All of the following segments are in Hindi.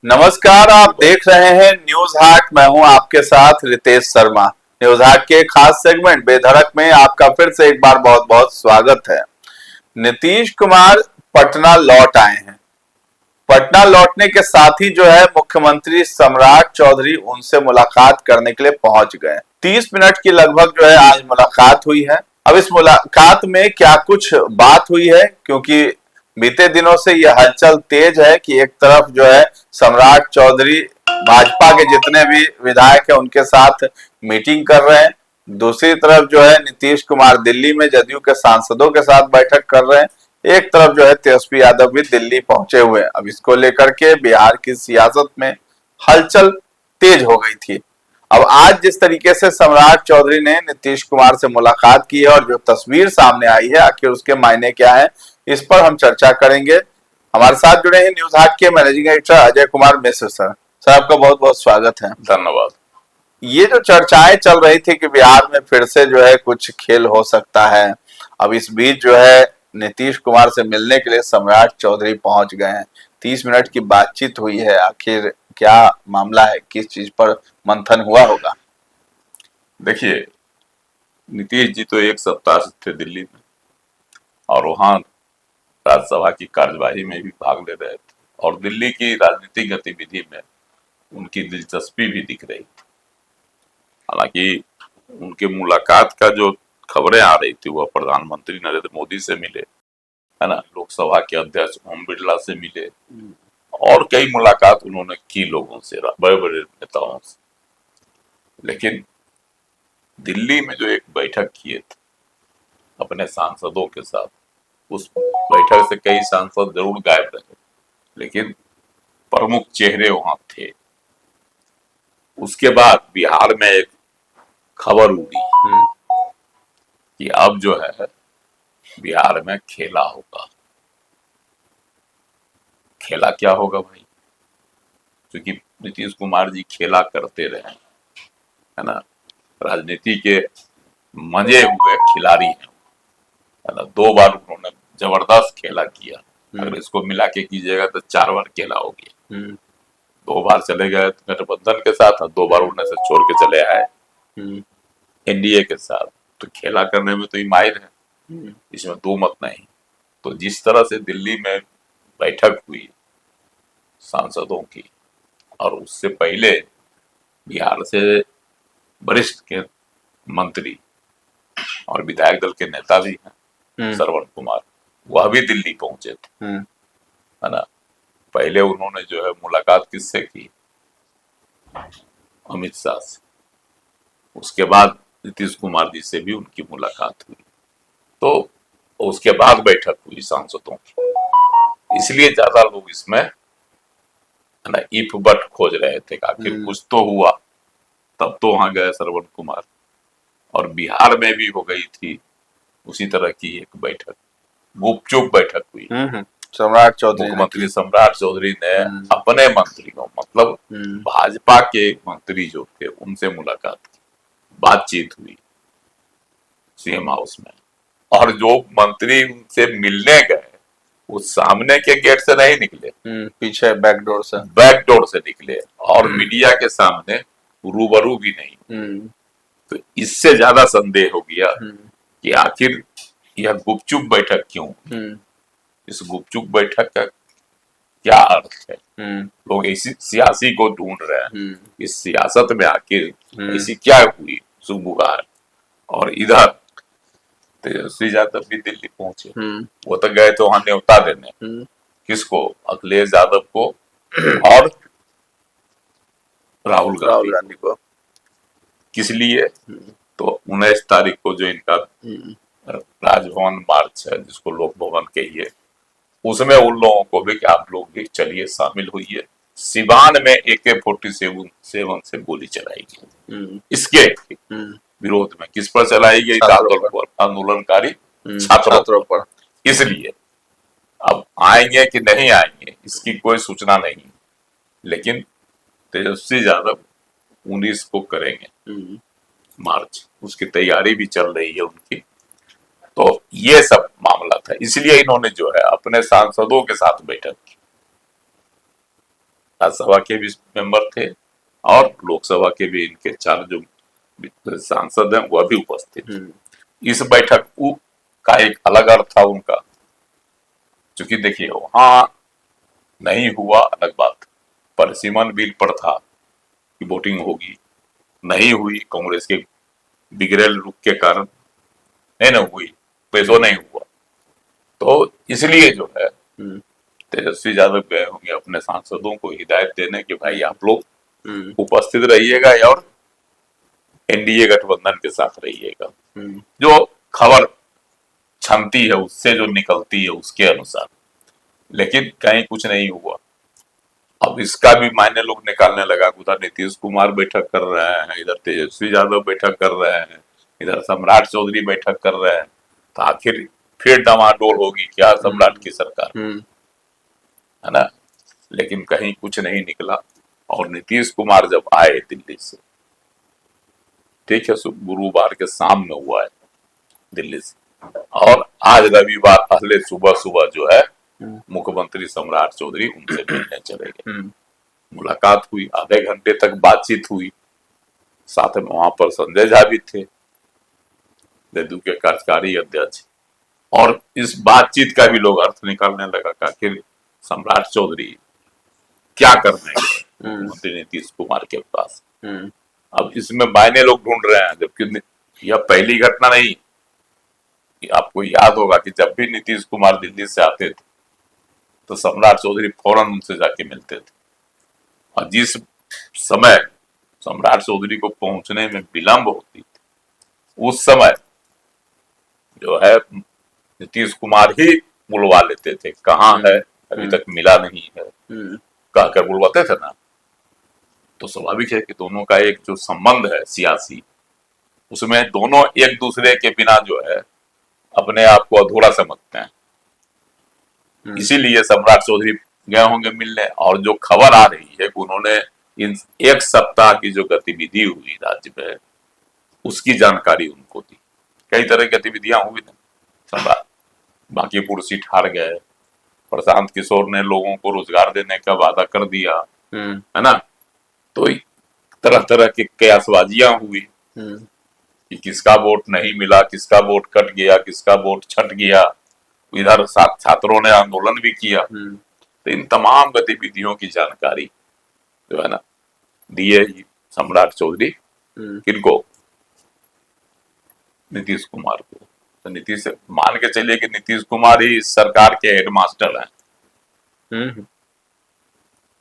नमस्कार, आप देख रहे हैं न्यूज हाट। मैं हूं आपके साथ रितेश शर्मा। न्यूज हाट के खास सेगमेंट बेधड़क में आपका फिर से एक बार बहुत बहुत स्वागत है। नीतीश कुमार पटना लौट आए हैं। पटना लौटने के साथ ही जो है मुख्यमंत्री सम्राट चौधरी उनसे मुलाकात करने के लिए पहुंच गए। 30 मिनट की लगभग जो है आज मुलाकात हुई है। अब इस मुलाकात में क्या कुछ बात हुई है, क्योंकि बीते दिनों से यह हलचल तेज है कि एक तरफ जो है सम्राट चौधरी भाजपा के जितने भी विधायक हैं उनके साथ मीटिंग कर रहे हैं, दूसरी तरफ जो है नीतीश कुमार दिल्ली में जदयू के सांसदों के साथ बैठक कर रहे हैं, एक तरफ जो है तेजस्वी यादव भी दिल्ली पहुंचे हुए हैं। अब इसको लेकर के बिहार की सियासत में हलचल तेज हो गई थी। अब आज जिस तरीके से सम्राट चौधरी ने नीतीश कुमार से मुलाकात की है और जो तस्वीर सामने आई है, आखिर उसके मायने क्या है, इस पर हम चर्चा करेंगे। हमारे साथ जुड़े हैं न्यूज हाट के managing editor Ajay Kumar Mishra sir. Sir, आपका बहुत बहुत स्वागत है। धन्यवाद। ये जो चर्चाएं चल रही थी कि बिहार में फिर से जो है कुछ खेल हो सकता है, अब इस बीच जो है नीतीश कुमार से मिलने के लिए सम्राट चौधरी पहुंच गए हैं। 30 मिनट की बातचीत हुई है। आखिर क्या मामला है, किस चीज पर मंथन हुआ होगा? देखिए, नीतीश जी तो एक सप्ताह से थे दिल्ली में और वहां राज्यसभा की कार्यवाही में भी भाग ले रहे थे और दिल्ली की राजनीतिक गतिविधि में उनकी दिलचस्पी भी दिख रही थी। हालांकि उनके मुलाकात का जो खबरें आ रही थी वह प्रधानमंत्री नरेंद्र मोदी से मिले, है ना, लोकसभा के अध्यक्ष ओम बिरला से मिले और कई मुलाकात उन्होंने की लोगों से, बड़े बड़े नेताओं से। लेकिन दिल्ली में जो एक बैठक किए थे अपने सांसदों के साथ, उस बैठक से कई सांसद जरूर गायब रहे, लेकिन प्रमुख चेहरे वहां थे। उसके बाद बिहार में एक खबर उड़ी कि अब जो है बिहार में खेला होगा। खेला क्या होगा भाई? क्योंकि नीतीश कुमार जी खेला करते रहे, है ना, राजनीति के मजे हुए खिलाड़ी हैं, है ना। 2 बार उन्होंने जबरदस्त खेला किया। अगर इसको मिला के कीजिएगा तो 4 बार खेला हो गया। 2 बार चले गए गठबंधन के साथ और 2 बार उन्हें से छोड़ के चले आए एनडीए के साथ। तो खेला करने में तो ये माहिर है, इसमें 2 मत नहीं। तो जिस तरह से दिल्ली में बैठक हुई सांसदों की, और उससे पहले बिहार से वरिष्ठ के मंत्री और विधायक दल के नेता भी हैं, श्रवण कुमार, वह भी दिल्ली पहुंचे थे, है ना। पहले उन्होंने जो है मुलाकात किससे की? अमित शाह से। उसके बाद नीतीश कुमार जी से भी उनकी मुलाकात हुई। तो उसके बाद बैठक हुई सांसदों की। इसलिए ज्यादा लोग इसमें, है ना, इफ बट खोज रहे थे, आखिर कुछ तो हुआ। तब तो वहां गए श्रवण कुमार। और बिहार में भी हो गई थी उसी तरह की एक बैठक, गुपचुप बैठक हुई। सम्राट चौधरी, मुख्यमंत्री सम्राट चौधरी ने अपने मंत्रियों, मतलब भाजपा के मंत्री जो थे, उनसे मुलाकात की, बातचीत हुई सीएम हाउस में। और जो मंत्री उनसे मिलने गए वो सामने के गेट से नहीं निकले, पीछे बैकडोर से निकले और मीडिया के सामने रूबरू भी नहीं। तो इससे ज्यादा संदेह हो गया कि आखिर यह गुपचुप बैठक क्यों? इस गुपचुप बैठक का क्या अर्थ है? लोग इसी सियासी को ढूंढ रहे हैं। इस सियासत में आखिर ऐसी क्या हुई सुबुगार? और इधर तेजस्वी यादव भी दिल्ली पहुंचे। वो तो गए थे वहां न्योता देने, किसको? अखिलेश यादव को और राहुल गांधी को। किस लिए? तो 19 तारीख को जो इनका राजभवन मार्च है, जिसको लोक भवन कहिए, उसमें उन लोगों को भी कि आप लोग भी चलिए, शामिल हुई। सिवान में AK-47 से गोली चलाई गई। इसके विरोध में किस पर चलाई गई? आंदोलनकारी छात्रों पर। इसलिए अब आएंगे कि नहीं आएंगे इसकी कोई सूचना नहीं, लेकिन तेजस्वी यादव 19 को करेंगे मार्च, उसकी तैयारी भी चल रही है उनकी। तो ये सब मामला था, इसलिए इन्होंने जो है अपने सांसदों के साथ बैठक की। राज्यसभा के भी मेंबर थे और लोकसभा के भी इनके 4 जो सांसद हैं वह भी उपस्थित। इस बैठक का एक अलग अर्थ था उनका, क्योंकि देखिए वहां नहीं हुआ अलग बात, पर सीमन बिल पर था कि वोटिंग होगी, नहीं हुई कांग्रेस के बिगड़ेल रुख के कारण, नहीं ना हुई, पैसों नहीं हुआ, तो इसलिए जो है तेजस्वी यादव गए होंगे अपने सांसदों को हिदायत देने कि भाई आप लोग उपस्थित रहिएगा और एनडीए गठबंधन के साथ रहिएगा, जो खबर छनती है उससे जो निकलती है उसके अनुसार। लेकिन कहीं कुछ नहीं हुआ। अब इसका भी मायने लोग निकालने लगा, उधर नीतीश कुमार बैठक कर रहे हैं, इधर तेजस्वी यादव बैठक कर रहे हैं, इधर सम्राट चौधरी बैठक कर रहे हैं, तो आखिर फिर डमाडोल होगी क्या सम्राट की सरकार, है ना। लेकिन कहीं कुछ नहीं निकला। और नीतीश कुमार जब आए दिल्ली से, ठीक है, गुरुवार के शाम में हुआ है दिल्ली से, और आज रविवार पहले सुबह सुबह जो है मुख्यमंत्री सम्राट चौधरी उनसे मिलने चले गए। मुलाकात हुई, आधे घंटे तक बातचीत हुई, साथ में वहां पर संजय झा भी थे, जदयू के कार्यकारी अध्यक्ष। और इस बातचीत का भी लोग अर्थ निकालने लगा कि आखिर सम्राट चौधरी क्या करने गए मुख्यमंत्री नीतीश कुमार के पास। अब इसमें मायने लोग ढूंढ रहे हैं, जबकि यह पहली घटना नहीं। आपको याद होगा कि जब भी नीतीश कुमार दिल्ली से आते थे तो सम्राट चौधरी फौरन उनसे जाके मिलते थे, और जिस समय सम्राट चौधरी को पहुंचने में विलंब होती थी उस समय जो है नीतीश कुमार ही बुलवा लेते थे, कहाँ है अभी तक मिला नहीं है, कहकर बुलवाते थे ना। तो स्वाभाविक है कि दोनों का एक जो संबंध है सियासी, उसमें दोनों एक दूसरे के बिना जो है अपने आप को अधूरा समझते हैं। इसीलिए सम्राट चौधरी गए होंगे मिलने। और जो खबर आ रही है कि उन्होंने इन एक सप्ताह की जो गतिविधि हुई राज्य में उसकी जानकारी उनको दी। कई तरह की गतिविधियां हुई ना, सम्राट बांकीपुर सीट हार गए, प्रशांत किशोर ने लोगों को रोजगार देने का वादा कर दिया, है ना। तो तरह तरह की कयासबाजियां हुई कि किसका वोट नहीं मिला, किसका वोट कट गया, किसका वोट छट गया। इधर छात्रों ने आंदोलन भी किया। तो इन तमाम गतिविधियों की जानकारी जो है ना दिए सम्राट चौधरी किनको, नीतीश कुमार को। तो नीतीश मान के चलिए कि नीतीश कुमार ही सरकार के हेडमास्टर हैं,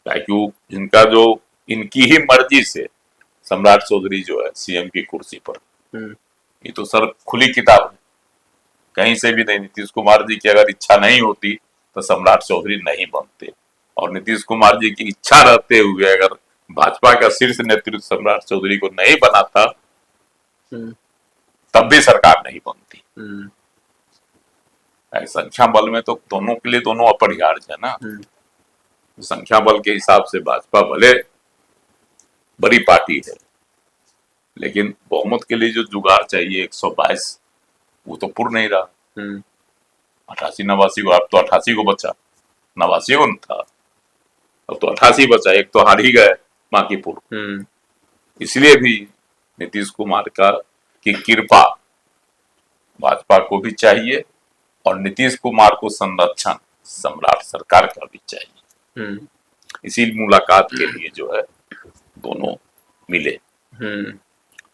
क्योंकि इनका जो इनकी ही मर्जी से सम्राट चौधरी जो है सीएम की कुर्सी पर, ये तो सर खुली किताब है, कहीं से भी नहीं। नीतीश कुमार जी की अगर इच्छा नहीं होती तो सम्राट चौधरी नहीं बनते, और नीतीश कुमार जी की इच्छा रहते हुए अगर भाजपा का शीर्ष नेतृत्व सम्राट चौधरी को नहीं बनाता तब भी सरकार नहीं बनती। संख्या बल में तो दोनों के लिए दोनों अपरिहार्य है ना। संख्या बल के हिसाब से भाजपा भले बड़ी पार्टी है, लेकिन बहुमत के लिए जो जुगाड़ चाहिए 122 वो तो पूर्ण नहीं रहा। 88-89 को, अब तो 88 को बचा, 89 को न था, अब तो 88 बचा, एक तो हार ही गए बांकीपुर। इसलिए भी नीतीश कुमार की कृपा भाजपा को भी चाहिए, और नीतीश कुमार को संरक्षण सम्राट सरकार का भी चाहिए। इसी मुलाकात के लिए जो है दोनों मिले।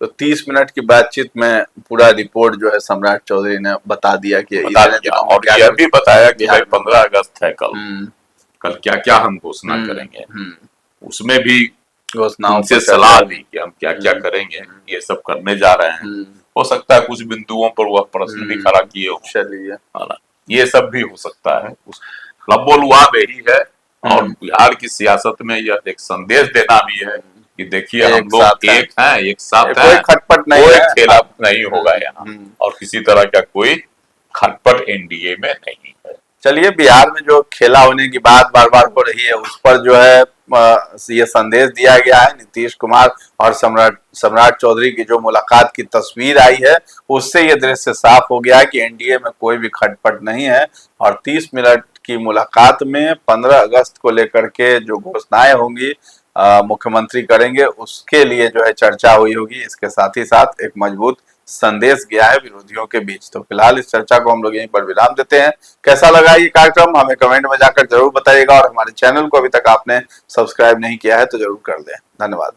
तो 30 मिनट की बातचीत में पूरा रिपोर्ट जो है सम्राट चौधरी ने बता दिया कि बता दिया, और यह भी बताया कि भाई 15 अगस्त है कल क्या क्या हम घोषणा करेंगे। उसमें भी घोषणाओं से सलाह दी कि हम क्या क्या करेंगे, ये सब करने जा रहे हैं। हो सकता है कुछ बिंदुओं पर वह प्रश्न भी खड़ा किए हो, चलिए, ये सब भी हो सकता है। लब्बो-लुआब यही है, और बिहार की सियासत में यह एक संदेश देना भी है कि देखिए हम लोग एक हैं, एक साथ हैं, कोई खटपट नहीं है, खेला नहीं होगा यहाँ, और किसी तरह का कोई खटपट एनडीए में नहीं है। चलिए, बिहार में जो खेला होने की बात बार बार हो रही है उस पर जो है ये संदेश दिया गया है। नीतीश कुमार और सम्राट चौधरी की जो मुलाकात की तस्वीर आई है उससे ये दृश्य साफ हो गया है कि एनडीए में कोई भी खटपट नहीं है, और 30 मिनट की मुलाकात में 15 अगस्त को लेकर के जो घोषणाएं होंगी मुख्यमंत्री करेंगे, उसके लिए जो है चर्चा हुई होगी। इसके साथ ही साथ एक मजबूत संदेश गया है विरोधियों के बीच। तो फिलहाल इस चर्चा को हम लोग यहीं पर विराम देते हैं। कैसा लगा ये कार्यक्रम हमें कमेंट में जाकर जरूर बताइएगा, और हमारे चैनल को अभी तक आपने सब्सक्राइब नहीं किया है तो जरूर कर दें। धन्यवाद।